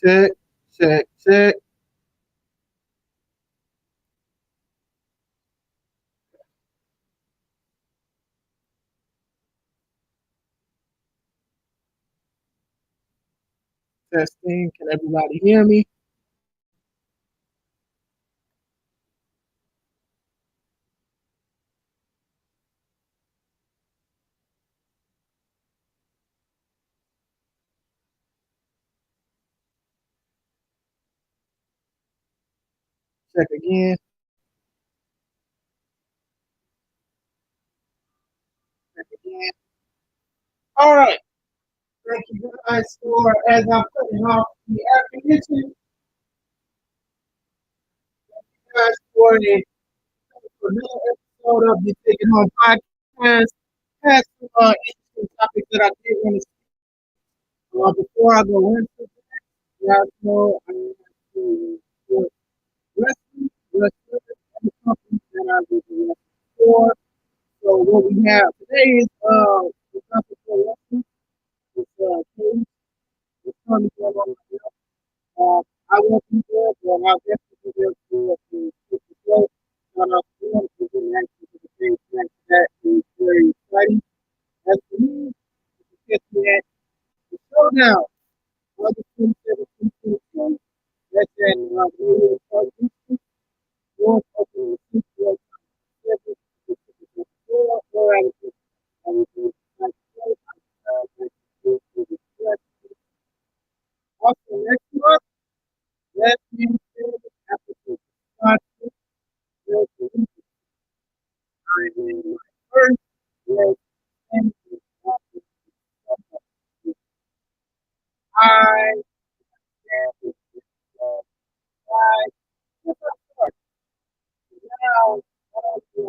Check, check, check. Testing. Can everybody hear me? Check again. Check again. All right. Thank you guys for, as I'm putting off the apprehension, guys for another episode of the Taking Home Podcast. Had some interesting topics that I did want to before I go into it. You guys know I am to support wrestling, and the company that I was wrestling for. So what we have today is the company for wrestling. It's Cage. It's coming from I won't be there, but I'll definitely be there to the show. Shout out to them for getting access to the page. That is very exciting. As for me, you can catch me at the showdown. August 27th, 2022. That's at Radio Park Eastern. Doors open at 6 p.m. Or at also next month, let me say after the podcast, there's the week I in my first leg and I and I now do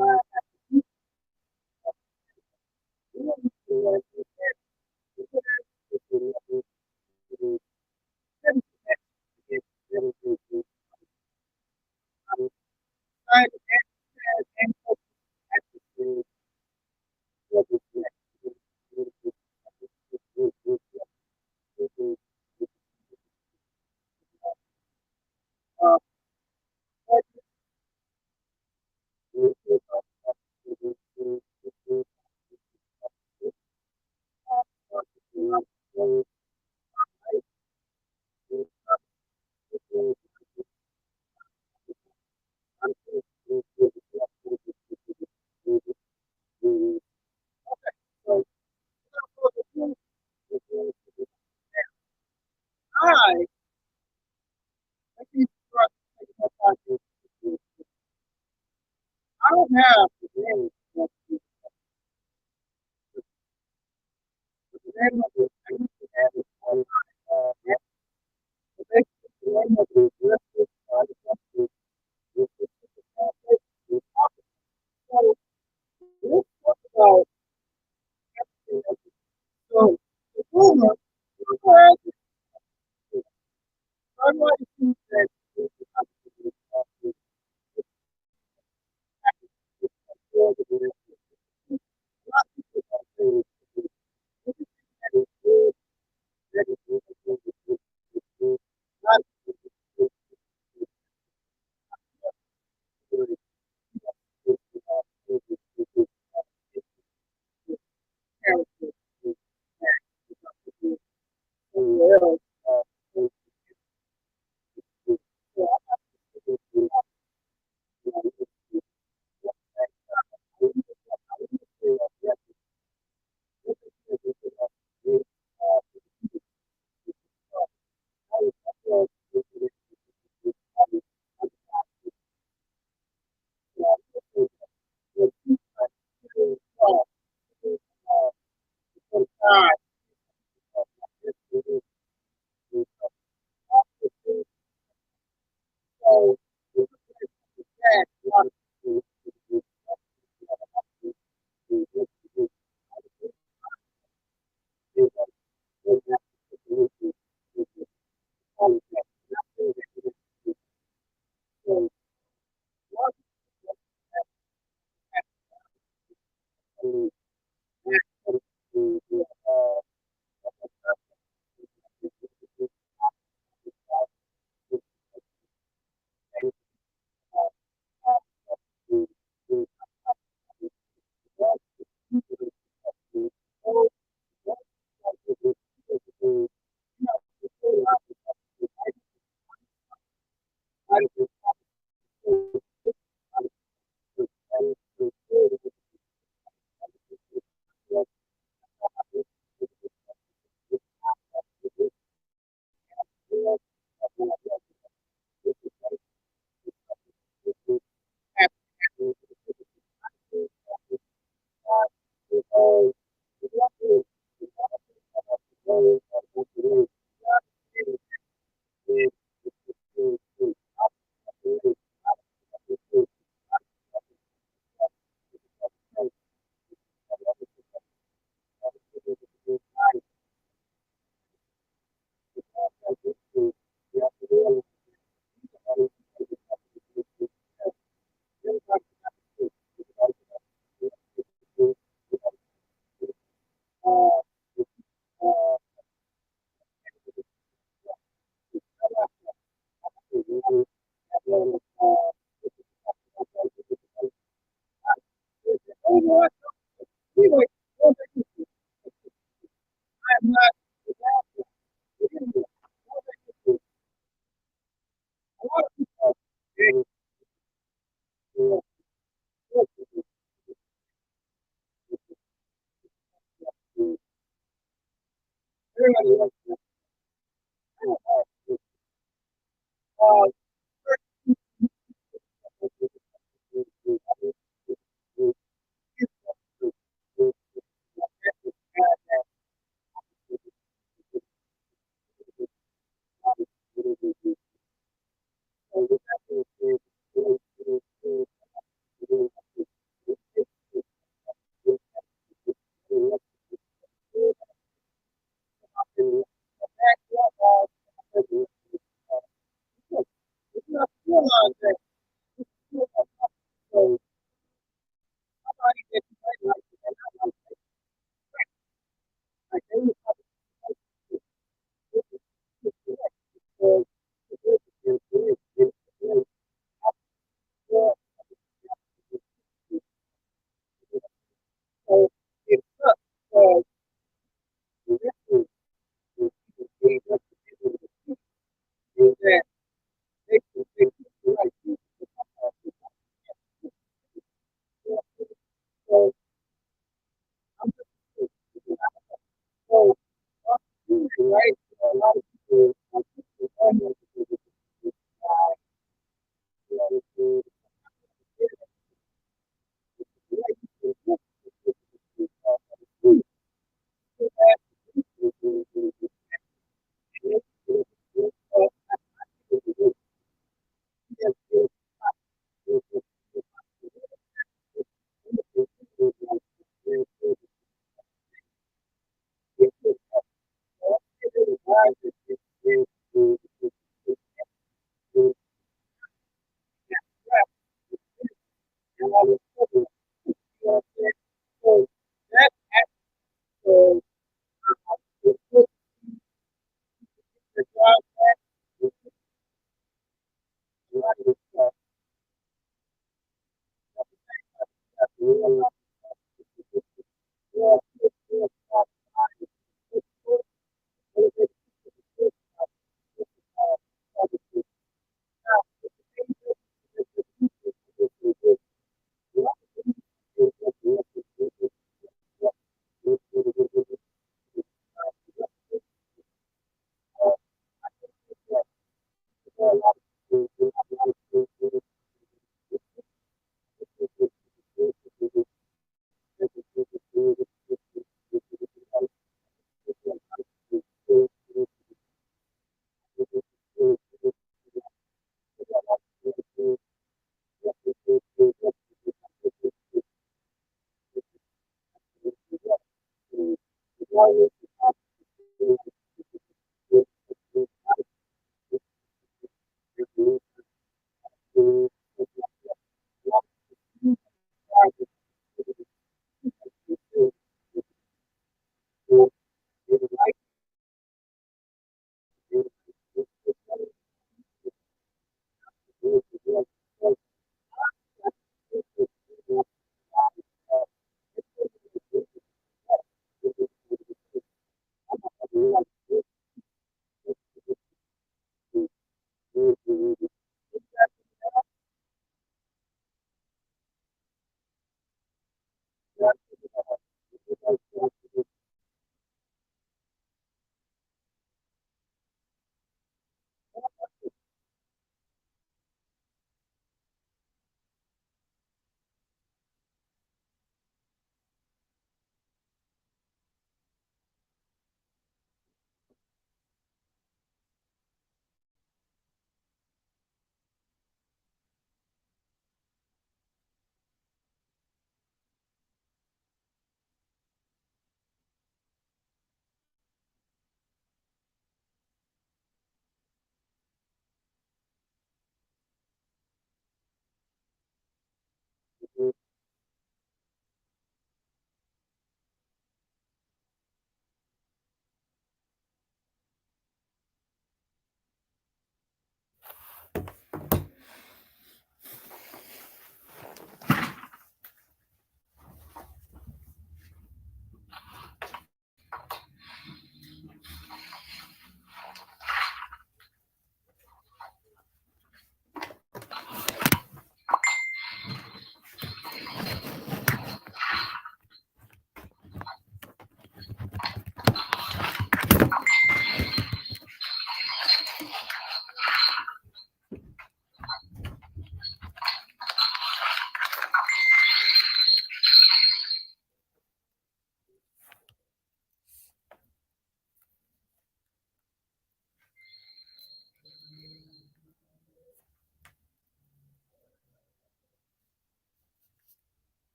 I I I don't have the name of the name of it. I used to have it on the name of the director, the company, which is so let's talk about everything else. So the rumor has unlike you said Anyway, I'm not a lot of people. It's not realize that somebody that you might like like they was so it's sucks that they like so I'm just so right. A lot of people that actual the job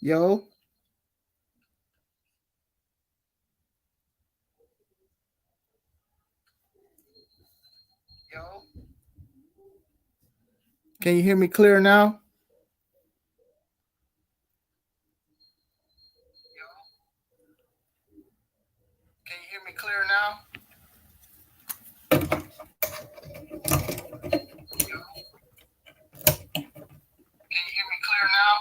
Yo. Can you hear me clear now? Can you hear me clear now? Can you hear me clear now?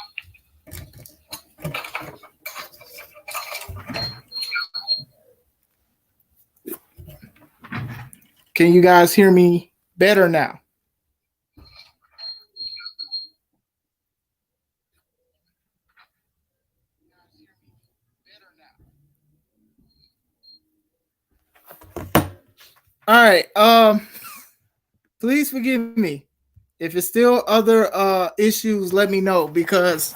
Can you guys hear me better now? All right. Please forgive me. If it's still other issues, let me know because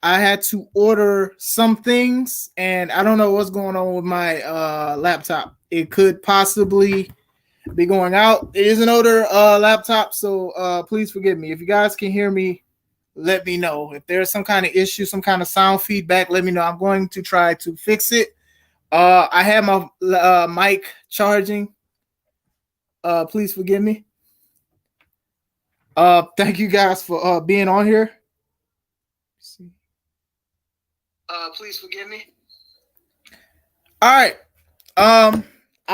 I had to order some things and I don't know what's going on with my laptop. It could possibly be going out. It is an older laptop, so please forgive me. If you guys can hear me, let me know. If there's some kind of issue, some kind of sound feedback, let me know. I'm going to try to fix it. I have my mic charging. Please forgive me. Thank you guys for being on here. Please forgive me. All right. I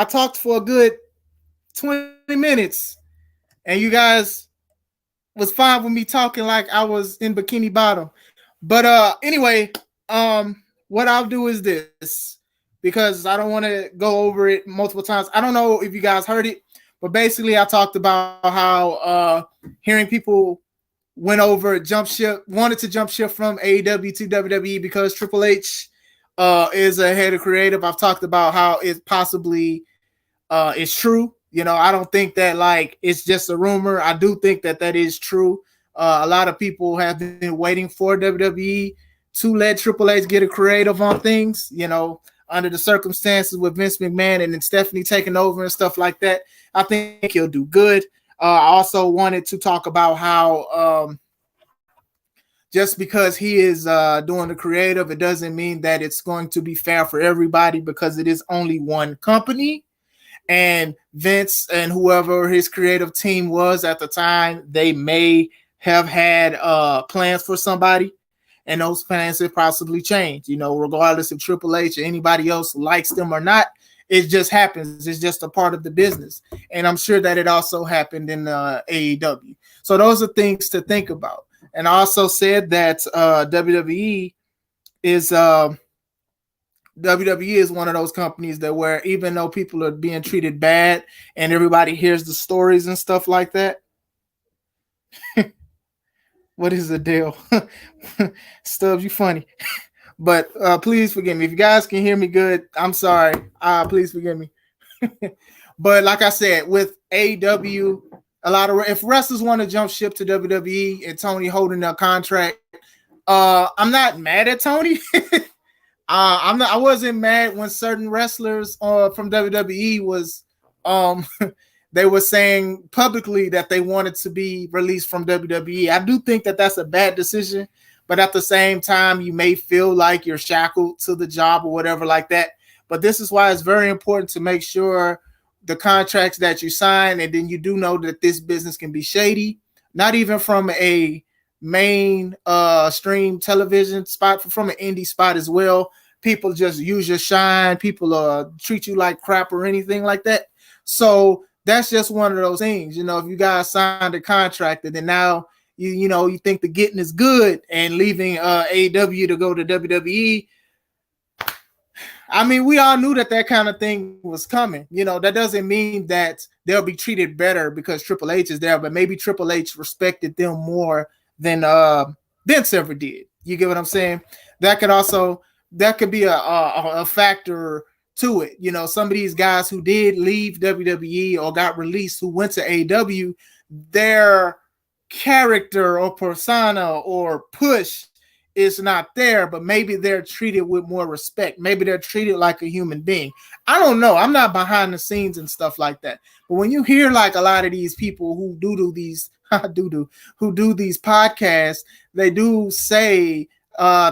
talked for a good 20 minutes, and you guys was fine with me talking like I was in Bikini Bottom. But anyway, what I'll do is this because I don't want to go over it multiple times. I don't know if you guys heard it, but basically I talked about how hearing people went over wanted to jump ship from AEW to WWE because Triple H is a head of creative. I've talked about how it possibly is true. You know, I don't think that like it's just a rumor. I do think that that is true. A lot of people have been waiting for WWE to let Triple H get a creative on things, you know, under the circumstances with Vince McMahon and then Stephanie taking over and stuff like that. I think he'll do good. I also wanted to talk about how just because he is doing the creative, it doesn't mean that it's going to be fair for everybody because it is only one company. And Vince and whoever his creative team was at the time, they may have had plans for somebody, and those plans have possibly changed. You know, regardless if Triple H or anybody else likes them or not, it just happens. It's just a part of the business, and I'm sure that it also happened in AEW. So those are things to think about. And I also said that WWE is WWE is one of those companies that where even though people are being treated bad and everybody hears the stories and stuff like that. What is the deal? Stubbs, you funny. But please forgive me. If you guys can hear me good, I'm sorry. Please forgive me. But like I said, with AEW, a lot of if wrestlers want to jump ship to WWE and Tony holding their contract, I'm not mad at Tony. I wasn't mad when certain wrestlers from WWE was they were saying publicly that they wanted to be released from WWE. I do think that that's a bad decision, but at the same time, you may feel like you're shackled to the job or whatever like that. But this is why it's very important to make sure the contracts that you sign, and then you do know that this business can be shady, not even from a main stream television spot, from an indie spot as well. People just use your shine. People treat you like crap or anything like that. So that's just one of those things. You know, if you guys signed a contract and then now you think the getting is good and leaving AEW to go to WWE. I mean, we all knew that kind of thing was coming. You know, that doesn't mean that they'll be treated better because Triple H is there, but maybe Triple H respected them more than Vince ever did. You get what I'm saying? That could be a factor to it. You know, some of these guys who did leave WWE or got released who went to AEW, their character or persona or push is not there, but maybe they're treated with more respect. Maybe they're treated like a human being. I don't know. I'm not behind the scenes and stuff like that. But when you hear like a lot of these people who do these podcasts, they do say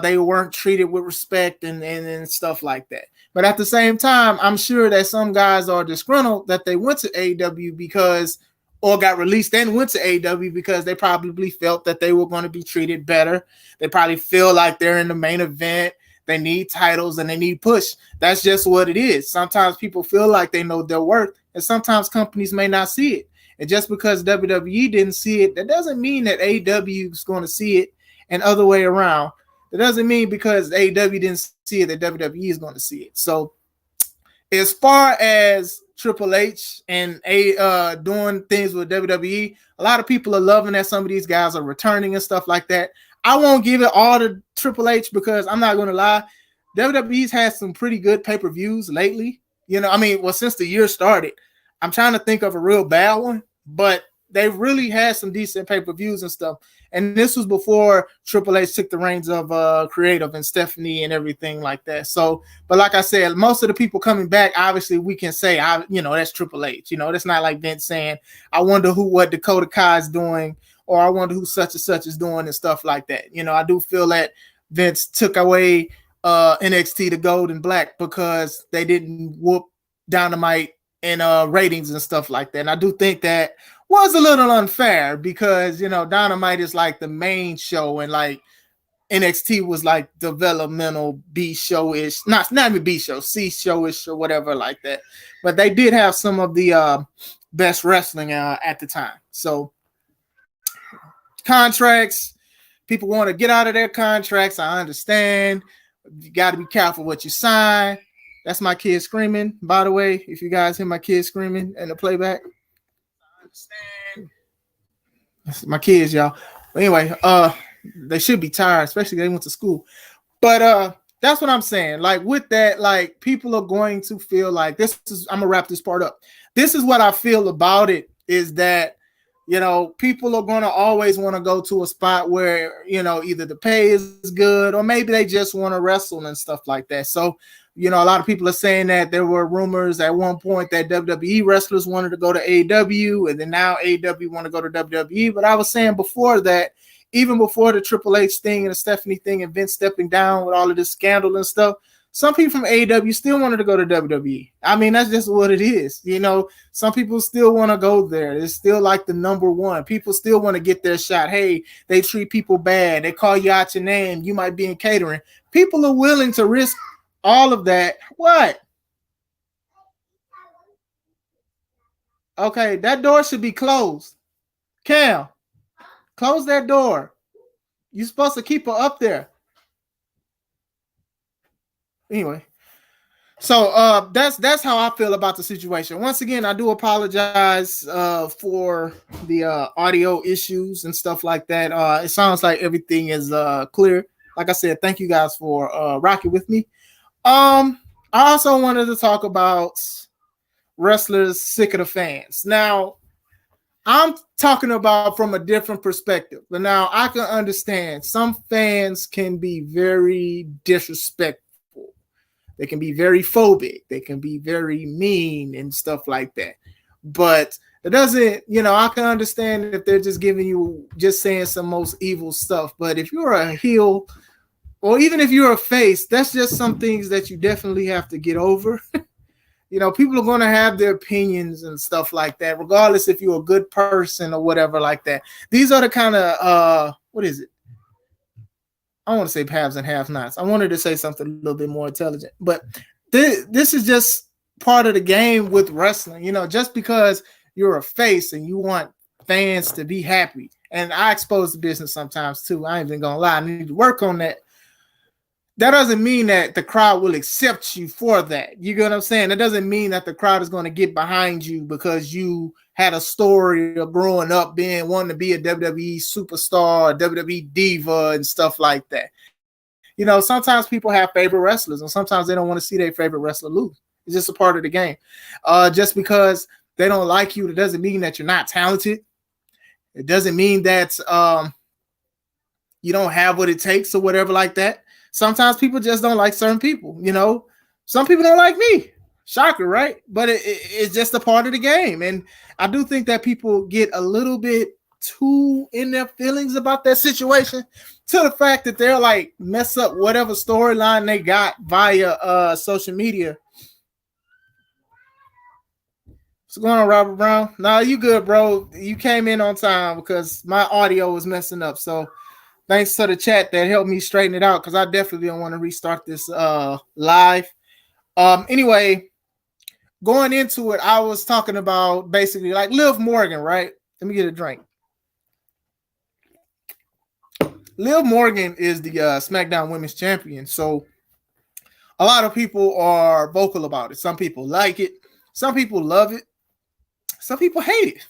they weren't treated with respect and stuff like that. But at the same time, I'm sure that some guys are disgruntled that they went to AEW because, or got released and went to AEW because they probably felt that they were going to be treated better. They probably feel like they're in the main event. They need titles and they need push. That's just what it is. Sometimes people feel like they know their worth, and sometimes companies may not see it. And just because WWE didn't see it, that doesn't mean that AEW is going to see it, and other way around. That doesn't mean because AEW didn't see it that WWE is going to see it. So as far as Triple H and doing things with WWE, a lot of people are loving that some of these guys are returning and stuff like that. I won't give it all to Triple H because I'm not going to lie, WWE's had some pretty good pay-per-views lately. Since the year started. I'm trying to think of a real bad one, but they really had some decent pay-per-views and stuff. And this was before Triple H took the reins of creative and Stephanie and everything like that. So, but like I said, most of the people coming back, obviously we can say, that's Triple H. That's not like Vince saying, I wonder what Dakota Kai is doing, or I wonder who such and such is doing and stuff like that. I do feel that Vince took away NXT to Gold and Black because they didn't whoop Dynamite and ratings and stuff like that. And I do think that was a little unfair because Dynamite is like the main show and like NXT was like developmental B show-ish, not even B show, C show-ish or whatever like that. But they did have some of the best wrestling at the time. So contracts, people want to get out of their contracts. I understand. You got to be careful what you sign. That's my kid screaming, by the way. If you guys hear my kid screaming in the playback, I understand. That's my kids, y'all. But anyway, they should be tired, especially if they went to school. But that's what I'm saying. Like with that, like people are going to feel like this is. I'm gonna wrap this part up. This is what I feel about it. Is that people are going to always want to go to a spot where either the pay is good or maybe they just want to wrestle and stuff like that. So. A lot of people are saying that there were rumors at one point that WWE wrestlers wanted to go to AEW, and then now AEW want to go to WWE. But I was saying before that, even before the Triple H thing and the Stephanie thing and Vince stepping down with all of this scandal and stuff, some people from AEW still wanted to go to WWE. I mean, that's just what it is. Some people still want to go there. It's still like the number one. People still want to get their shot. Hey, they treat people bad. They call you out your name. You might be in catering. People are willing to risk all of that. What? Okay, that door should be closed. Cam, close that door. You're supposed to keep her up there. Anyway, so that's how I feel about the situation. Once again, I do apologize for the audio issues and stuff like that. It sounds like everything is clear. Like I said, thank you guys for rocking with me. I also wanted to talk about wrestlers sick of the fans. Now, I'm talking about from a different perspective. But now I can understand some fans can be very disrespectful. They can be very phobic. They can be very mean and stuff like that. But it doesn't, I can understand if they're just giving you, just saying some most evil stuff. But if you're a heel, or even if you're a face, that's just some things that you definitely have to get over. People are going to have their opinions and stuff like that, regardless if you're a good person or whatever like that. These are the kind of, what is it? I want to say haves and have-nots. I wanted to say something a little bit more intelligent. But this is just part of the game with wrestling. Just because you're a face and you want fans to be happy. And I expose the business sometimes too. I ain't even going to lie. I need to work on that. That doesn't mean that the crowd will accept you for that. You get what I'm saying? That doesn't mean that the crowd is going to get behind you because you had a story of growing up wanting to be a WWE superstar, a WWE diva, and stuff like that. Sometimes people have favorite wrestlers, and sometimes they don't want to see their favorite wrestler lose. It's just a part of the game. Just because they don't like you, it doesn't mean that you're not talented. It doesn't mean that you don't have what it takes or whatever like that. Sometimes people just don't like certain people, Some people don't like me. Shocker, right? But it's just a part of the game. And I do think that people get a little bit too in their feelings about that situation, to the fact that they're like mess up whatever storyline they got via social media. What's going on, Robert Brown? Nah, you good, bro. You came in on time because my audio was messing up. So thanks to the chat that helped me straighten it out, because I definitely don't want to restart this live. Anyway, going into it, I was talking about basically like Liv Morgan, right? Let me get a drink. Liv Morgan is the SmackDown Women's Champion. So a lot of people are vocal about it. Some people like it. Some people love it. Some people hate it.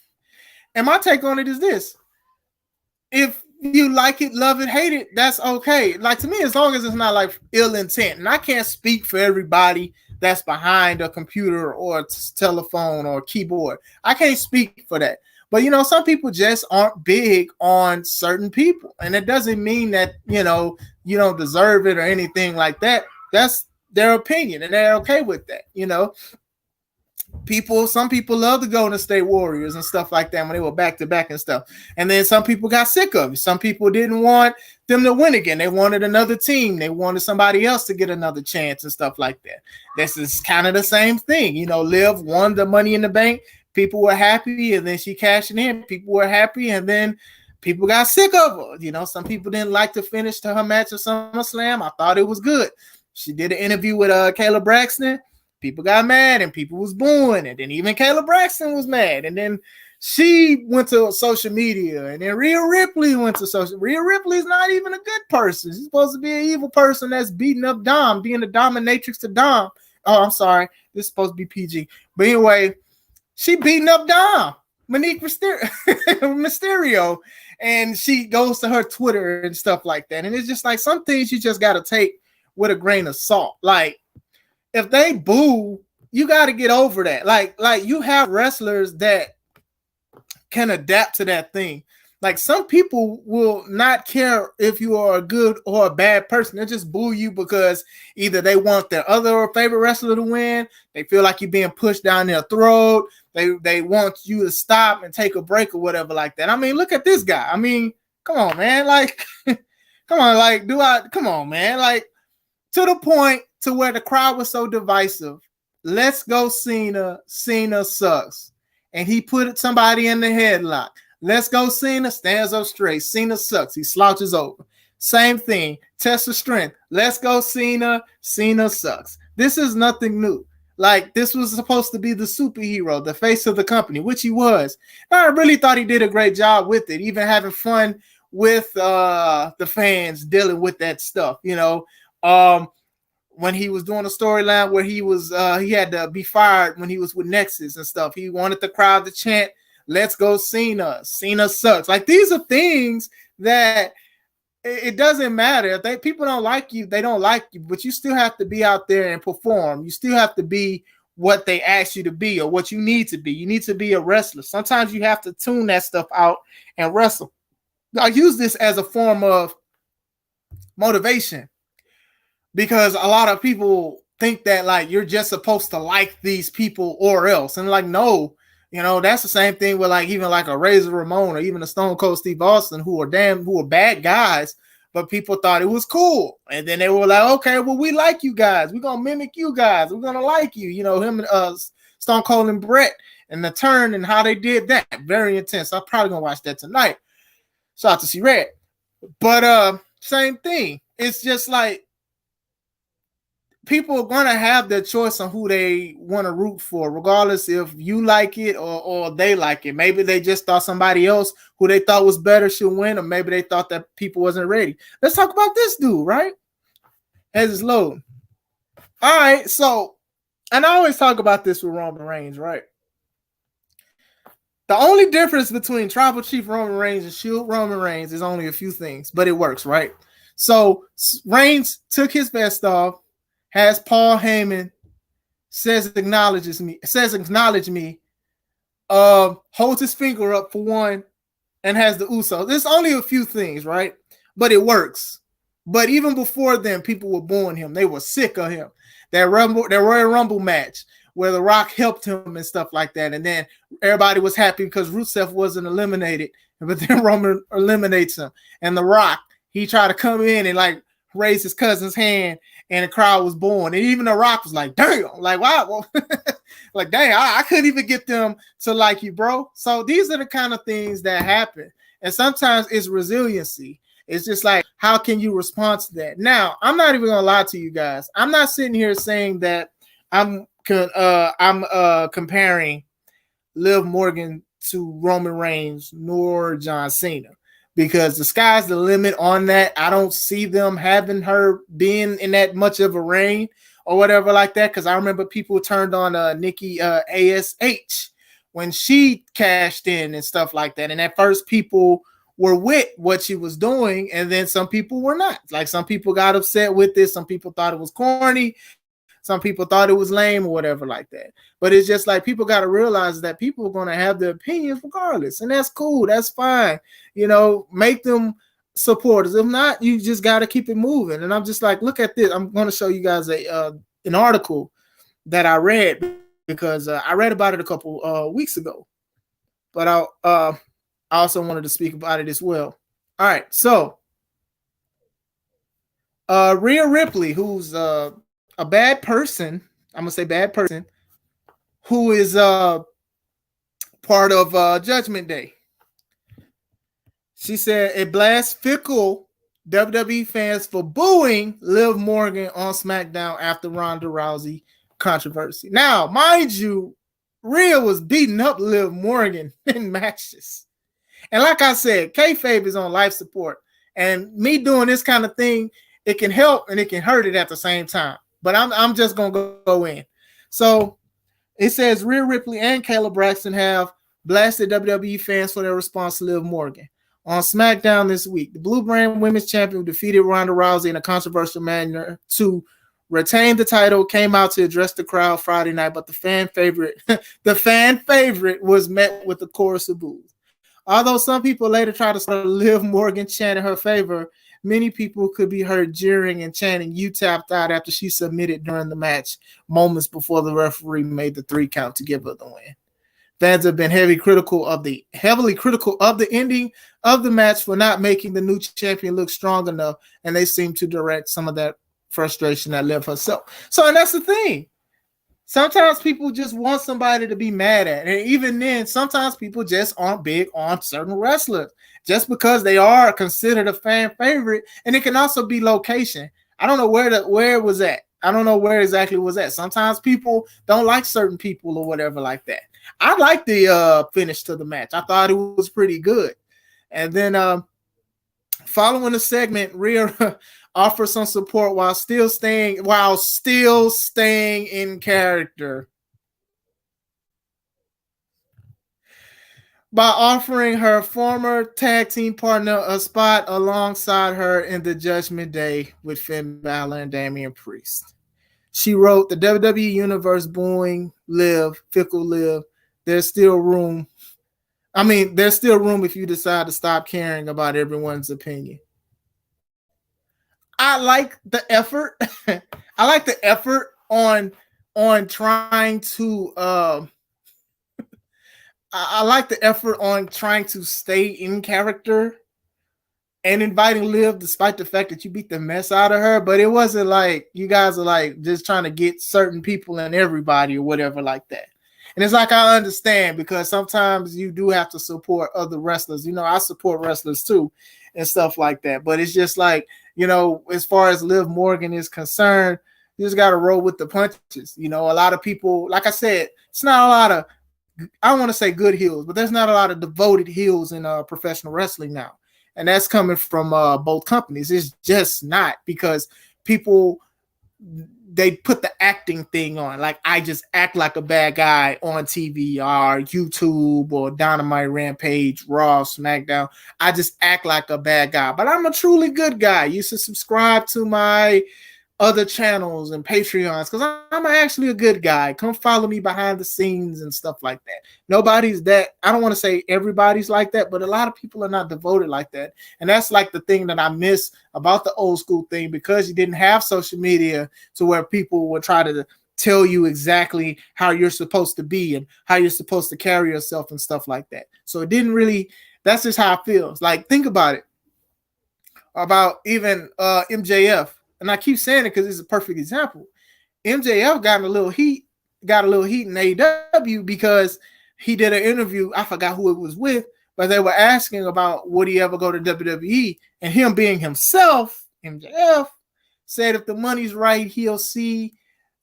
And my take on it is this. If you like it, love it, hate it, that's okay. Like, to me, as long as it's not like ill intent. And I can't speak for everybody that's behind a computer or telephone or keyboard. I can't speak for that. But, some people just aren't big on certain people. And it doesn't mean that, you don't deserve it or anything like that. That's their opinion, and they're okay with that, Some people love the Golden State Warriors and stuff like that when they were back to back and stuff. And then some people got sick of it. Some people didn't want them to win again. They wanted another team. They wanted somebody else to get another chance and stuff like that. This is kind of the same thing. Liv won the Money in the Bank. People were happy, and then she cashed in. People were happy, and then people got sick of her. Some people didn't like to finish to her match at SummerSlam. I thought it was good. She did an interview with Kayla Braxton. People got mad and people was booing, and then even Kayla Braxton was mad, and then she went to social media, and then Rhea Ripley went to social. Rhea Ripley's not even a good person. She's supposed to be an evil person that's beating up Dom, being a dominatrix to Dom. Oh, I'm sorry, this is supposed to be PG, but anyway, she beating up Dom, Monique Mysterio, and she goes to her Twitter and stuff like that, and it's just like some things you just got to take with a grain of salt. Like, if they boo, you got to get over that. Like you have wrestlers that can adapt to that thing. Like, some people will not care if you are a good or a bad person. They'll just boo you because either they want their other or favorite wrestler to win. They feel like you're being pushed down their throat. They want you to stop and take a break or whatever like that. I mean, look at this guy. I mean, come on, man. Like, come on. Like, come on, man. Like, to the point to where the crowd was so divisive. Let's go Cena. Cena sucks. And he put somebody in the headlock. Let's go Cena. Stands up straight. Cena sucks. He slouches over. Same thing. Test of strength. Let's go Cena. Cena sucks. This is nothing new. Like, this was supposed to be the superhero, the face of the company, which he was. I really thought he did a great job with it, even having fun with the fans dealing with that stuff, when he was doing a storyline where he had to be fired when he was with Nexus and stuff. He wanted the crowd to chant, "Let's go Cena. Cena sucks." Like, these are things that it doesn't matter. If people don't like you, they don't like you, but you still have to be out there and perform. You still have to be what they ask you to be or what you need to be. You need to be a wrestler. Sometimes you have to tune that stuff out and wrestle. I use this as a form of motivation, because a lot of people think that, like, you're just supposed to like these people or else. And like, no, that's the same thing with like even like a Razor Ramon or even a Stone Cold Steve Austin, who are bad guys, but people thought it was cool. And then they were like, okay, well, we like you guys. We're going to mimic you guys. We're going to like you. Him and Stone Cold and Brett, and the turn and how they did that. Very intense. I'm probably going to watch that tonight. Shout out to C Red. But same thing. It's just like, people are going to have their choice on who they want to root for, regardless if you like it or they like it. Maybe they just thought somebody else who they thought was better should win, or maybe they thought that people wasn't ready. Let's talk about this dude, right? As it's loading. All right, so, and I always talk about this with Roman Reigns, right? The only difference between Tribal Chief Roman Reigns and Shield Roman Reigns is only a few things, but it works, right? So Reigns took his vest off, has Paul Heyman, says acknowledge me, holds his finger up for one, and has the Usos. There's only a few things, right? But it works. But even before then, people were booing him. They were sick of him. That Royal Rumble match where The Rock helped him and stuff like that. And then everybody was happy because Rusev wasn't eliminated, but then Roman eliminates him. And The Rock, he tried to come in and like raise his cousin's hand, and the crowd was born. And even The Rock was like, damn, like, wow. Like, dang, I couldn't even get them to like you, bro. So these are the kind of things that happen. And sometimes it's resiliency. It's just like, how can you respond to that? Now, I'm not even gonna lie to you guys. I'm not sitting here saying that I'm comparing Liv Morgan to Roman Reigns nor John Cena, because the sky's the limit on that. I don't see them having her being in that much of a reign or whatever like that, because I remember people turned on Nikki ASH when she cashed in and stuff like that. And at first people were with what she was doing, and then some people were not. Like, some people got upset with this, some people thought it was corny, some people thought it was lame or whatever like that. But it's just like, people got to realize that people are going to have their opinions regardless, and that's cool, that's fine. You know, make them supporters. If not, you just got to keep it moving. And I'm just like, look at this. I'm going to show you guys an article that I read, because I read about it a couple weeks ago, but I also wanted to speak about it as well. All right, so Rhea Ripley, who's a bad person, I'm gonna say bad person, who is part of Judgment Day. She said it blasts fickle WWE fans for booing Liv Morgan on SmackDown after Ronda Rousey controversy. Now, mind you, Rhea was beating up Liv Morgan in matches. And like I said, kayfabe is on life support. And me doing this kind of thing, it can help and it can hurt it at the same time. But I'm just going to go in. So it says Rhea Ripley and Kayla Braxton have blasted WWE fans for their response to Liv Morgan. On SmackDown this week, the Blue Brand Women's Champion defeated Ronda Rousey in a controversial manner to retain the title, came out to address the crowd Friday night, but the fan favorite was met with a chorus of boos. Although some people later tried to start Liv Morgan chant in her favor, many people could be heard jeering and chanting, "You tapped out," after she submitted during the match, moments before the referee made the 3 count to give her the win. Fans have been heavily critical of the ending of the match for not making the new champion look strong enough, and they seem to direct some of that frustration at Liv herself. So, and that's the thing. Sometimes people just want somebody to be mad at, and even then, sometimes people just aren't big on certain wrestlers just because they are considered a fan favorite, and it can also be location. I don't know where it was at. I don't know where exactly it was at. Sometimes people don't like certain people or whatever like that. I like the finish to the match. I thought it was pretty good. And then following the segment, Rhea offers some support while still staying in character by offering her former tag team partner a spot alongside her in the Judgment Day with Finn Balor and Damian Priest. She wrote, "The WWE Universe booing Liv, fickle Liv. There's still room. There's still room if you decide to stop caring about everyone's opinion." I like the effort. I like the effort on trying to I like the effort on trying to stay in character and inviting Liv despite the fact that you beat the mess out of her. But it wasn't like you guys are like just trying to get certain people and everybody or whatever like that. And it's like, I understand, because sometimes you do have to support other wrestlers. You know, I support wrestlers too and stuff like that. But it's just like, you know, as far as Liv Morgan is concerned, you just got to roll with the punches. You know, a lot of people, like I said, it's not a lot of, I don't want to say good heels, but there's not a lot of devoted heels in professional wrestling now. And that's coming from both companies. It's just not, because people, they put the acting thing on. Like, I just act like a bad guy on TV or YouTube or Dynamite, Rampage, Raw, SmackDown. I just act like a bad guy, but I'm a truly good guy. You should subscribe to my other channels and Patreons, because I'm actually a good guy. Come follow me behind the scenes and stuff like that. Nobody's that, I don't want to say everybody's like that, but a lot of people are not devoted like that. And that's like the thing that I miss about the old school thing, because you didn't have social media to where people would try to tell you exactly how you're supposed to be and how you're supposed to carry yourself and stuff like that. So it didn't really, that's just how it feels. Like, think about it, about even MJF. And I keep saying it because it's a perfect example. MJF got a little heat in AEW because he did an interview. I forgot who it was with, but they were asking about would he ever go to WWE, and him being himself, MJF said if the money's right, he'll see,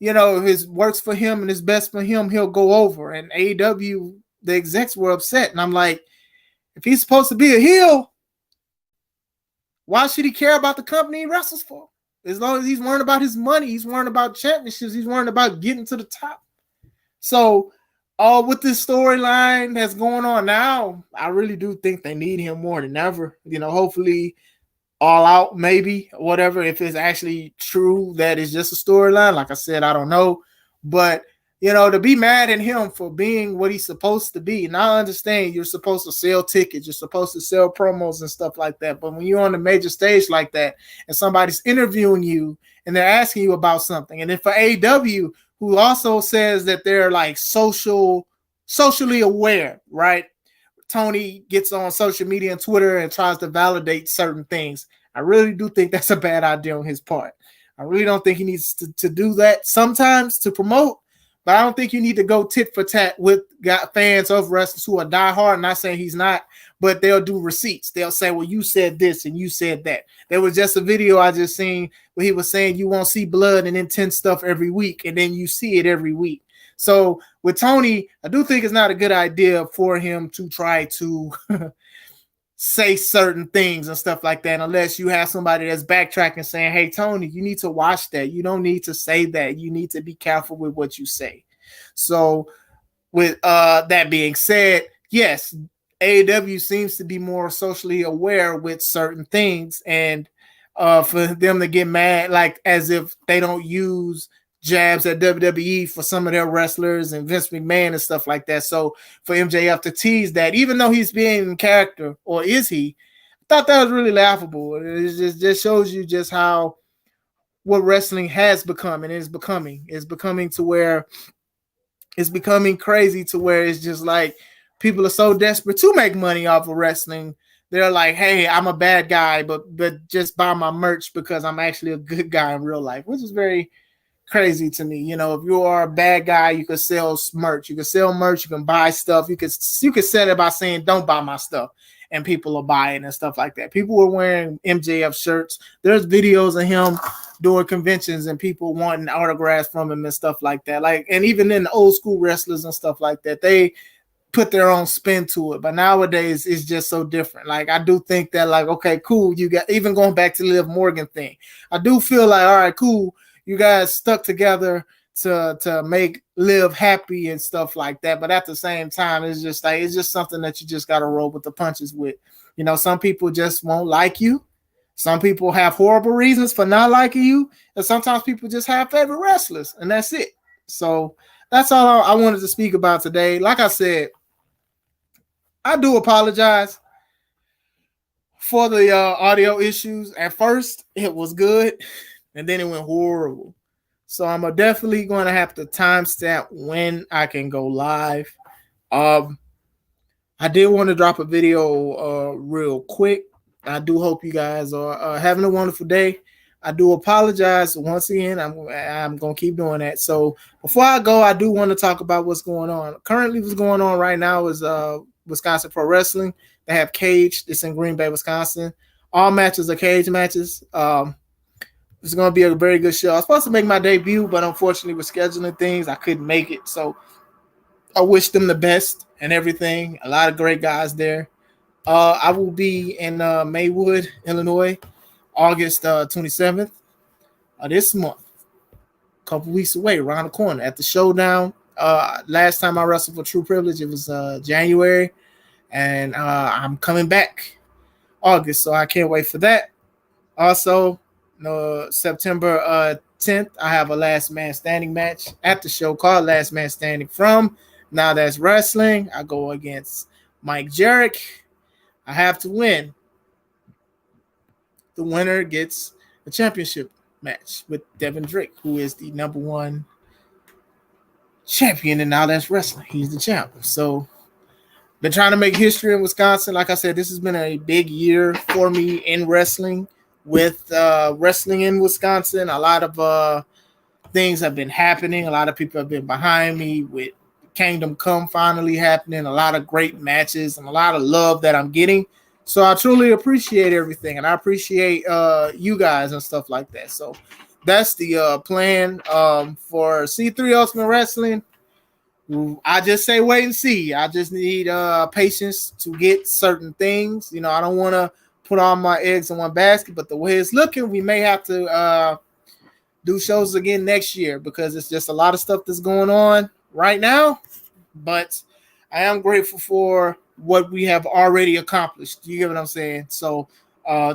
if it works for him and it's best for him, he'll go over. And AEW, the execs were upset, and I'm like, if he's supposed to be a heel, why should he care about the company he wrestles for? As long as he's worrying about his money, he's worrying about championships, he's worrying about getting to the top. So, with this storyline that's going on now, I really do think they need him more than ever. Hopefully All Out, maybe, whatever, if it's actually true that it's just a storyline. Like I said, I don't know. But, to be mad at him for being what he's supposed to be. And I understand you're supposed to sell tickets, you're supposed to sell promos and stuff like that. But when you're on a major stage like that and somebody's interviewing you and they're asking you about something, and then for AEW, who also says that they're like socially aware, right? Tony gets on social media and Twitter and tries to validate certain things. I really do think that's a bad idea on his part. I really don't think he needs to do that sometimes to promote, but I don't think you need to go tit for tat with fans of wrestlers who are diehard. I'm not saying he's not, but they'll do receipts. They'll say, well, you said this and you said that. There was just a video I just seen where he was saying you won't see blood and intense stuff every week, and then you see it every week. So with Tony, I do think it's not a good idea for him to try to say certain things and stuff like that, unless you have somebody that's backtracking saying, hey, Tony, you need to watch that. You don't need to say that. You need to be careful with what you say. So with that being said, yes, AEW seems to be more socially aware with certain things, and for them to get mad, like as if they don't use jabs at WWE for some of their wrestlers and Vince McMahon and stuff like that. So for MJF to tease that, even though he's being in character, or is he? I thought that was really laughable. It just shows you just how what wrestling has become and is becoming. It's becoming to where it's becoming crazy to where it's just like people are so desperate to make money off of wrestling. They're like, hey, I'm a bad guy, but just buy my merch because I'm actually a good guy in real life, which is very crazy to me. If you are a bad guy, you can sell merch. You can sell merch. You can buy stuff. You can sell it by saying, don't buy my stuff. And people are buying and stuff like that. People were wearing MJF shirts. There's videos of him doing conventions and people wanting autographs from him and stuff like that. And even in the old school wrestlers and stuff like that, they put their own spin to it. But nowadays it's just so different. I do think that okay, cool. You got, even going back to the Liv Morgan thing, I do feel like, all right, cool. You guys stuck together to make Liv happy and stuff like that. But at the same time, it's just something that you just got to roll with the punches with. Some people just won't like you. Some people have horrible reasons for not liking you. And sometimes people just have favorite wrestlers, and that's it. So that's all I wanted to speak about today. Like I said, I do apologize for the audio issues. At first, it was good, and then it went horrible. So I'm definitely going to have to timestamp when I can go live. I did want to drop a video real quick. I do hope you guys are having a wonderful day. I do apologize once again. I'm going to keep doing that. So before I go, I do want to talk about what's going on. Currently, what's going on right now is Wisconsin Pro Wrestling. They have Cage. It's in Green Bay, Wisconsin. All matches are cage matches. It's going to be a very good show. I was supposed to make my debut, but unfortunately with scheduling things, I couldn't make it. So I wish them the best and everything. A lot of great guys there. I will be in Maywood, Illinois, August 27th this month. A couple weeks away, around the corner at the Showdown. Last time I wrestled for True Privilege, it was January. And I'm coming back August, so I can't wait for that. Also, September 10th, I have a Last Man Standing match at the show called Last Man Standing from Now That's Wrestling. I go against Mike Jarek. I have to win. The winner gets the championship match with Devin Drake, who is the number one champion, and now that's wrestling. He's the champ. So been trying to make history in Wisconsin. Like I said, this has been a big year for me in wrestling. With wrestling in Wisconsin, a lot of things have been happening. A lot of people have been behind me with Kingdom Come finally happening. A lot of great matches and a lot of love that I'm getting. So I truly appreciate everything, and I appreciate you guys and stuff like that. So that's the plan for C3 Ultimate Wrestling. I just say wait and see. I just need patience to get certain things. You know, I don't want to put all my eggs in one basket, but the way it's looking, we may have to do shows again next year because it's just a lot of stuff that's going on right now. But I am grateful for what we have already accomplished. You get what I'm saying? So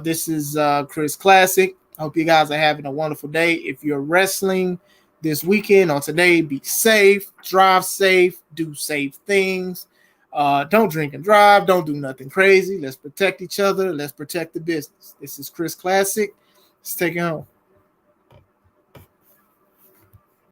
this is Chris Classic. I hope you guys are having a wonderful day. If you're wrestling this weekend or today, be safe, drive safe, do safe things. Don't drink and drive. Don't do nothing crazy. Let's protect each other. Let's protect the business. This is Chris Classic. Let's take it home.